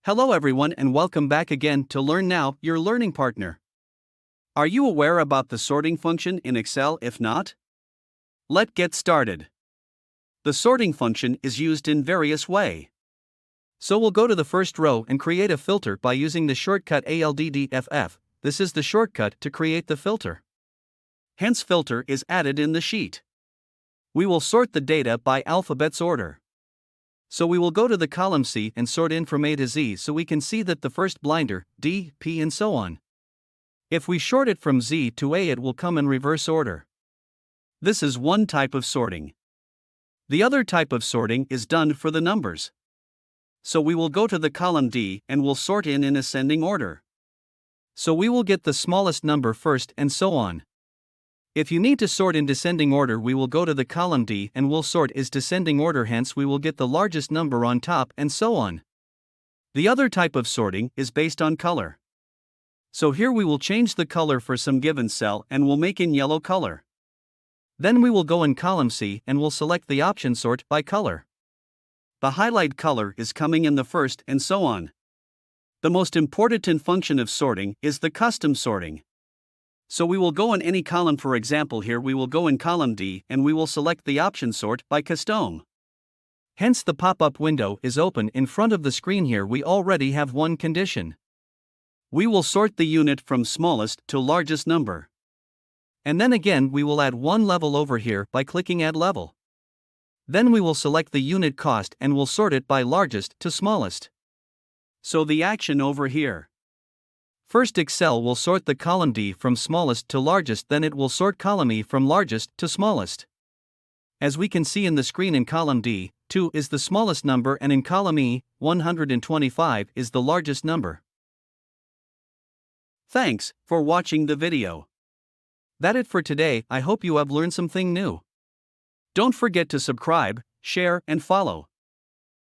Hello everyone and welcome back again to Learn Now, your learning partner. Are you aware about the sorting function in Excel? If not, let's get started. The sorting function is used in various ways. So we'll go to the first row and create a filter by using the shortcut ALDDFF. This is the shortcut to create the filter. Hence filter is added in the sheet. We will sort the data by alphabets order. So we will go to the column C and sort in from A to Z so we can see that the first blinder, D, P and so on. If we sort it from Z to A, it will come in reverse order. This is one type of sorting. The other type of sorting is done for the numbers. So we will go to the column D and will sort in ascending order. So we will get the smallest number first and so on. If you need to sort in descending order, we will go to the column D and will sort is descending order, hence we will get the largest number on top and so on. The other type of sorting is based on color. So here we will change the color for some given cell and will make in yellow color. Then we will go in column C and will select the option sort by color. The highlight color is coming in the first and so on. The most important function of sorting is the custom sorting. So we will go in any column. For example, here we will go in column D and we will select the option sort by custom. Hence the pop-up window is open in front of the screen. Here we already have one condition. We will sort the unit from smallest to largest number. And then again we will add one level over here by clicking add level. Then we will select the unit cost and will sort it by largest to smallest. So the action over here. First, Excel will sort the column D from smallest to largest, then it will sort column E from largest to smallest. As we can see in the screen, in column D, 2 is the smallest number and in column E, 125 is the largest number. Thanks for watching the video. That's it for today. I hope you have learned something new. Don't forget to subscribe, share and follow.